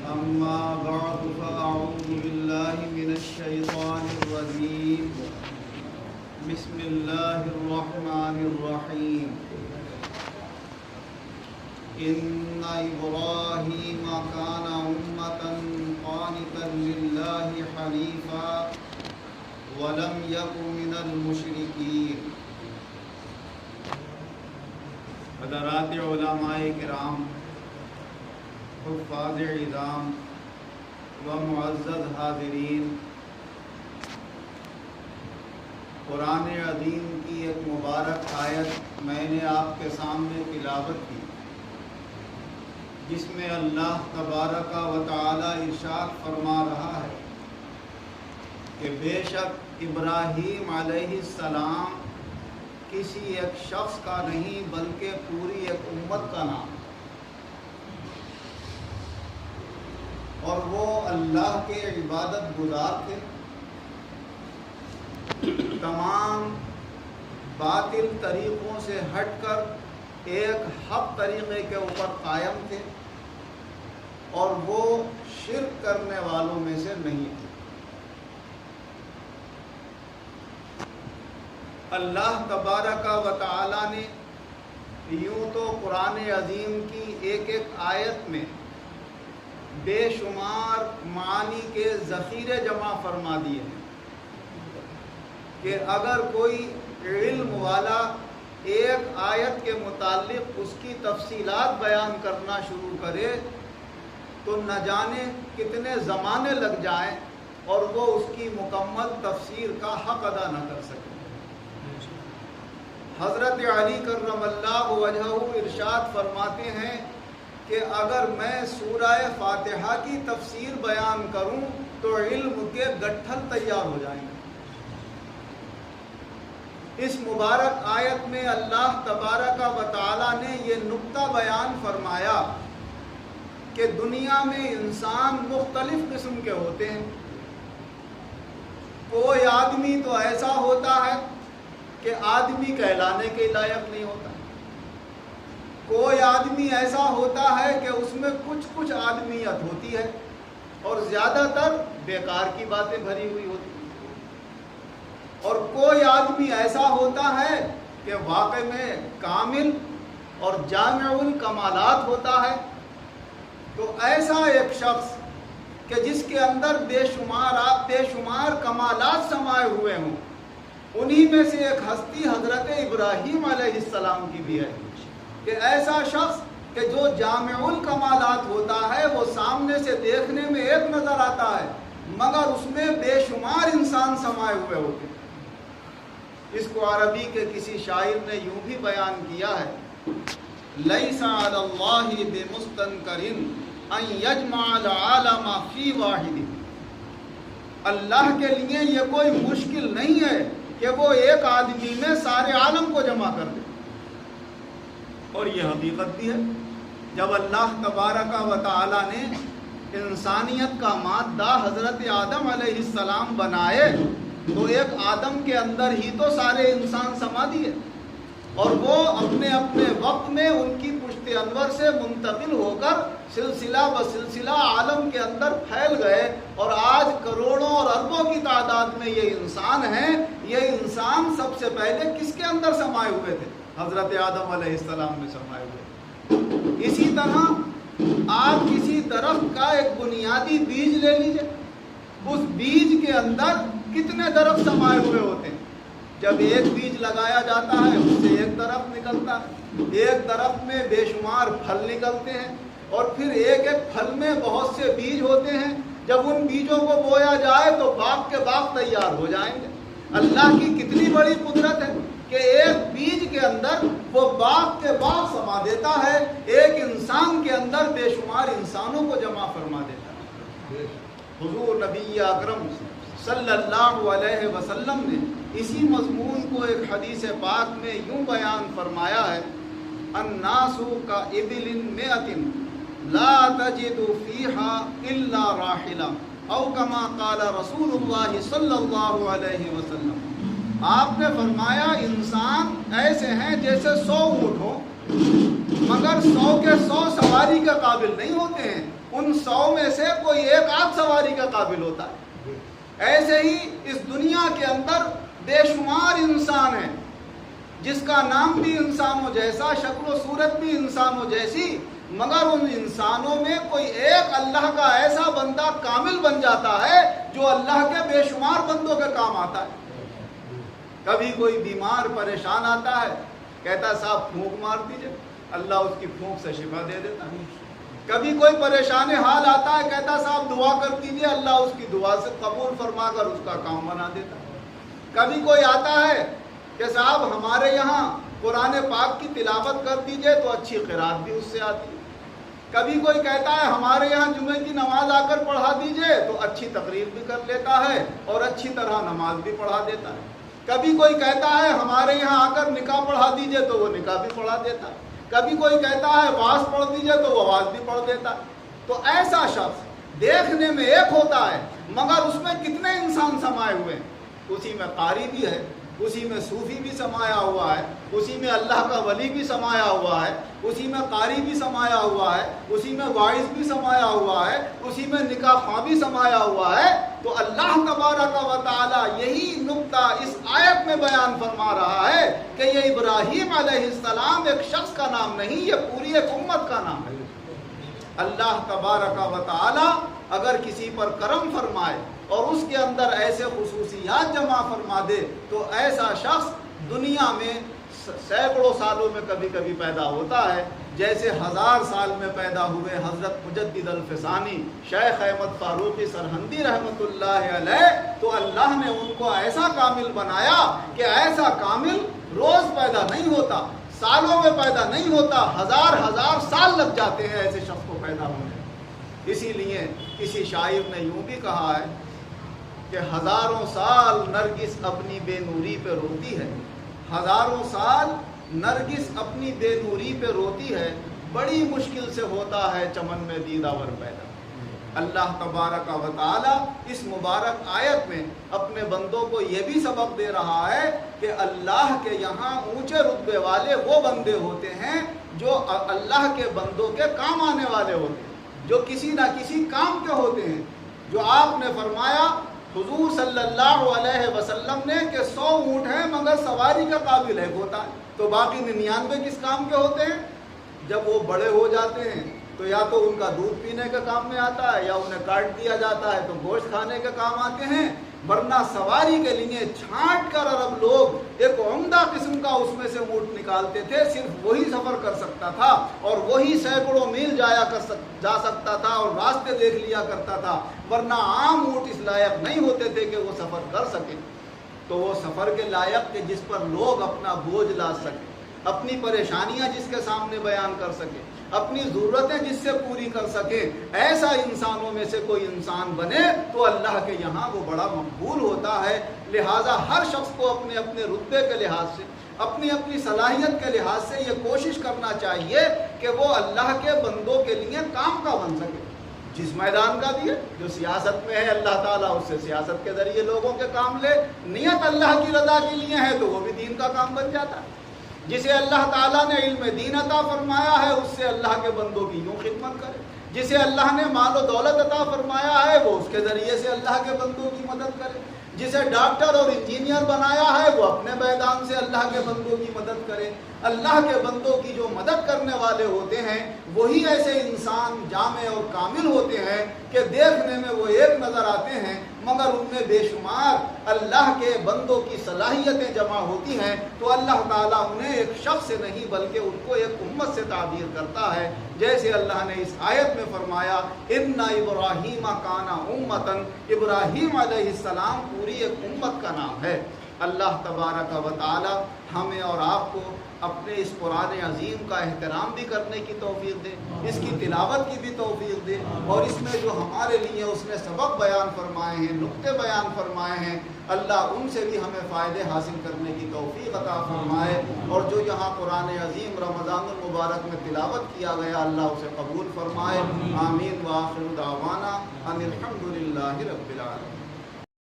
أما بعد فأعوذ بالله من الشيطان الرجيم بسم الله الرحمن الرحيم إن إبراهيم كان أمة قانتا لله حنيفا ولم يك من المشركين. حضرات علماء کرام، حفاظ عظام و معزز حاضرین، قرآن عظیم کی ایک مبارک آیت میں نے آپ کے سامنے تلاوت کی، جس میں اللہ تبارک و تعالی ارشاد فرما رہا ہے کہ بے شک ابراہیم علیہ السلام کسی ایک شخص کا نہیں بلکہ پوری ایک امت کا نام، اور وہ اللہ کے عبادت گزار تھے، تمام باطل طریقوں سے ہٹ کر ایک حق طریقے کے اوپر قائم تھے، اور وہ شرک کرنے والوں میں سے نہیں تھے۔ اللہ تبارک و تعالی نے یوں تو قرآن عظیم کی ایک ایک آیت میں بے شمار معانی کے ذخیرے جمع فرما دیے ہیں کہ اگر کوئی علم والا ایک آیت کے متعلق اس کی تفصیلات بیان کرنا شروع کرے تو نہ جانے کتنے زمانے لگ جائیں اور وہ اس کی مکمل تفسیر کا حق ادا نہ کر سکے۔ حضرت علی کرم اللہ وجہہ ارشاد فرماتے ہیں کہ اگر میں سورہ فاتحہ کی تفسیر بیان کروں تو علم کے گٹھل تیار ہو جائیں گے۔ اس مبارک آیت میں اللہ تبارک و تعالی نے یہ نقطہ بیان فرمایا کہ دنیا میں انسان مختلف قسم کے ہوتے ہیں۔ کوئی آدمی تو ایسا ہوتا ہے کہ آدمی کہلانے کے لائق نہیں ہوتا، کوئی آدمی ایسا ہوتا ہے کہ اس میں کچھ آدمیت ہوتی ہے اور زیادہ تر بیکار کی باتیں بھری ہوئی ہوتی ہیں، اور کوئی آدمی ایسا ہوتا ہے کہ واقع میں کامل اور جامع الکمالات ہوتا ہے۔ تو ایسا ایک شخص کہ جس کے اندر بے شمار کمالات سمائے ہوئے ہوں، انہی میں سے ایک ہستی حضرت ابراہیم علیہ السلام کی بھی ہے کہ ایسا شخص کہ جو جامع الکمالات ہوتا ہے، وہ سامنے سے دیکھنے میں ایک نظر آتا ہے مگر اس میں بے شمار انسان سمائے ہوئے ہوتے ہیں۔ اس کو عربی کے کسی شاعر نے یوں بھی بیان کیا ہے: لیس علی اللہ بمستنکر ان یجمع العالم فی واحد۔ اللہ کے لیے یہ کوئی مشکل نہیں ہے کہ وہ ایک آدمی میں سارے عالم کو جمع کر دے، اور یہ حقیقت بھی ہے۔ جب اللہ تبارک و تعالی نے انسانیت کا مادہ حضرت آدم علیہ السلام بنائے تو ایک آدم کے اندر ہی تو سارے انسان سما دیے، اور وہ اپنے اپنے وقت میں ان کی پشت انور سے منتقل ہو کر سلسلہ بسلسلہ عالم کے اندر پھیل گئے، اور آج کروڑوں اور اربوں کی تعداد میں یہ انسان ہیں۔ یہ انسان سب سے پہلے کس کے اندر سمائے ہوئے تھے؟ حضرت آدم علیہ السلام میں سمائے ہوئے۔ اسی طرح آپ کسی درخت کا ایک بنیادی بیج لے لیجئے، اس بیج کے اندر کتنے درخت سمائے ہوئے ہوتے ہیں۔ جب ایک بیج لگایا جاتا ہے اس سے ایک درخت نکلتا ہے، ایک درخت میں بے شمار پھل نکلتے ہیں، اور پھر ایک ایک پھل میں بہت سے بیج ہوتے ہیں۔ جب ان بیجوں کو بویا جائے تو باغ کے باغ تیار ہو جائیں گے۔ اللہ کی کتنی بڑی قدرت ہے کہ ایک بیج کے اندر وہ باغ کے باغ سما دیتا ہے، ایک انسان کے اندر بے شمار انسانوں کو جمع فرما دیتا ہے۔ حضور نبی اکرم صلی اللہ علیہ وسلم نے اسی مضمون کو ایک حدیث پاک میں یوں بیان فرمایا ہے: الناس کا ابل مئۃ لا تجد فیہا الا راحلہ، او کما قال رسول اللہ صلی اللہ علیہ وسلم۔ آپ نے فرمایا انسان ایسے ہیں جیسے 100 اونٹ ہوں مگر 100 کے 100 سواری کے قابل نہیں ہوتے ہیں، ان 100 میں سے کوئی ایک آدھ سواری کا قابل ہوتا ہے۔ ایسے ہی اس دنیا کے اندر بے شمار انسان ہیں جس کا نام بھی انسانوں جیسا، شکل و صورت بھی انسانوں جیسی، مگر ان انسانوں میں کوئی ایک اللہ کا ایسا بندہ کامل بن جاتا ہے جو اللہ کے بے شمار بندوں کے کام آتا ہے۔ کبھی کوئی بیمار پریشان آتا ہے، کہتا ہے صاحب پھونک مار دیجئے، اللہ اس کی پھونک سے شفا دے دیتا ہے۔ کبھی کوئی پریشان حال آتا ہے، کہتا ہے صاحب دعا کر دیجئے، اللہ اس کی دعا سے قبول فرما کر اس کا کام بنا دیتا ہے۔ کبھی کوئی آتا ہے کہ صاحب ہمارے یہاں قرآن پاک کی تلاوت کر دیجئے تو اچھی قرات بھی اس سے آتی ہے۔ کبھی کوئی کہتا ہے ہمارے یہاں جمعے کی نماز آ کر پڑھا دیجئے تو اچھی تقریر بھی کر لیتا ہے اور اچھی طرح نماز بھی پڑھا دیتا ہے۔ کبھی کوئی کہتا ہے ہمارے یہاں آ کر نکاح پڑھا دیجئے تو وہ نکاح بھی پڑھا دیتا ہے۔ کبھی کوئی کہتا ہے واعظ پڑھ دیجئے تو وہ واعظ بھی پڑھ دیتا ہے۔ تو ایسا شخص دیکھنے میں ایک ہوتا ہے مگر اس میں کتنے انسان سمائے ہوئے ہیں، اسی میں قاری بھی ہے، اسی میں صوفی بھی سمایا ہوا ہے، اسی میں اللہ کا ولی بھی سمایا ہوا ہے، اسی میں قاری بھی سمایا ہوا ہے، اسی میں واعظ بھی سمایا ہوا ہے، اسی میں نکاح خواہ بھی سمایا ہوا ہے۔ تو اللہ تبارک و تعالی یہی نقطہ اس آیت میں بیان فرما رہا ہے کہ یہ ابراہیم علیہ السلام ایک شخص کا نام نہیں، یہ پوری ایک امت کا نام ہے۔ اللہ تبارک و تعالی اگر کسی پر کرم فرمائے اور اس کے اندر ایسے خصوصیات جمع فرما دے تو ایسا شخص دنیا میں سینکڑوں سالوں میں کبھی کبھی پیدا ہوتا ہے، جیسے 1000 سال میں پیدا ہوئے حضرت مجدد الفسانی شیخ احمد فاروقی سرہندی رحمۃ اللہ علیہ، تو اللہ نے ان کو ایسا کامل بنایا کہ ایسا کامل روز پیدا نہیں ہوتا، سالوں میں پیدا نہیں ہوتا، 1000 سال لگ جاتے ہیں ایسے شخص کو پیدا ہونے۔ اسی لیے کسی شاعر نے یوں بھی کہا ہے کہ 1000 سال نرگس اپنی بے نوری پہ روتی ہے، 1000 سال نرگس اپنی بے نوری پہ روتی ہے، بڑی مشکل سے ہوتا ہے چمن میں دیداور پیدا۔ اللہ تبارک و تعالی اس مبارک آیت میں اپنے بندوں کو یہ بھی سبق دے رہا ہے کہ اللہ کے یہاں اونچے رتبے والے وہ بندے ہوتے ہیں جو اللہ کے بندوں کے کام آنے والے ہوتے ہیں، جو کسی نہ کسی کام کے ہوتے ہیں۔ جو آپ نے فرمایا حضور صلی اللہ علیہ وسلم نے کہ 100 اونٹ ہیں مگر سواری کا قابل ایک ہوتا ہے، تو باقی 99 کس کام کے ہوتے ہیں؟ جب وہ بڑے ہو جاتے ہیں تو یا تو ان کا دودھ پینے کے کام میں آتا ہے، یا انہیں کاٹ دیا جاتا ہے تو گوشت کھانے کے کام آتے ہیں، ورنہ سواری کے لیے چھانٹ کر عرب لوگ ایک عمدہ قسم کا اس میں سے اونٹ نکالتے تھے، صرف وہی سفر کر سکتا تھا اور وہی سینکڑوں میل جا سکتا تھا اور راستے دیکھ لیا کرتا تھا، ورنہ عام اونٹ اس لائق نہیں ہوتے تھے کہ وہ سفر کر سکیں۔ تو وہ سفر کے لائق کہ جس پر لوگ اپنا بوجھ لا سکیں، اپنی پریشانیاں جس کے سامنے بیان کر سکیں، اپنی ضرورتیں جس سے پوری کر سکے، ایسا انسانوں میں سے کوئی انسان بنے تو اللہ کے یہاں وہ بڑا مقبول ہوتا ہے۔ لہٰذا ہر شخص کو اپنے اپنے رتبے کے لحاظ سے، اپنی اپنی صلاحیت کے لحاظ سے یہ کوشش کرنا چاہیے کہ وہ اللہ کے بندوں کے لیے کام کا بن سکے۔ جس میدان کا بھی ہے، جو سیاست میں ہے اللہ تعالیٰ اس سے سیاست کے ذریعے لوگوں کے کام لے، نیت اللہ کی رضا کے لیے ہے تو وہ بھی دین کا کام بن جاتا ہے۔ جسے اللہ تعالیٰ نے علم دین عطا فرمایا ہے اس سے اللہ کے بندوں کی یوں خدمت کرے، جسے اللہ نے مال و دولت عطا فرمایا ہے وہ اس کے ذریعے سے اللہ کے بندوں کی مدد کرے، جسے ڈاکٹر اور انجینئر بنایا ہے وہ اپنے میدان سے اللہ کے بندوں کی مدد کرے۔ اللہ کے بندوں کی جو مدد کرنے والے ہوتے ہیں وہی ایسے انسان جامع اور کامل ہوتے ہیں کہ دیکھنے میں وہ ایک نظر آتے ہیں مگر ان میں بے شمار اللہ کے بندوں کی صلاحیتیں جمع ہوتی ہیں، تو اللہ تعالیٰ انہیں ایک شخص سے نہیں بلکہ ان کو ایک امت سے تعبیر کرتا ہے۔ جیسے اللہ نے اس آیت میں فرمایا ان ابراہیم کان امتن، ابراہیم علیہ السلام پوری ایک امت کا نام ہے۔ اللہ تبارک و تعالی ہمیں اور آپ کو اپنے اس قرآن عظیم کا احترام بھی کرنے کی توفیق دے، اس کی تلاوت کی بھی توفیق دے، اور اس میں جو ہمارے لیے اس نے سبق بیان فرمائے ہیں، نقطے بیان فرمائے ہیں، اللہ ان سے بھی ہمیں فائدے حاصل کرنے کی توفیق عطا فرمائے، اور جو یہاں قرآن عظیم رمضان المبارک میں تلاوت کیا گیا اللہ اسے قبول فرمائے۔ آمین وآخر دعوانا ان الحمد للہ رب العالمین۔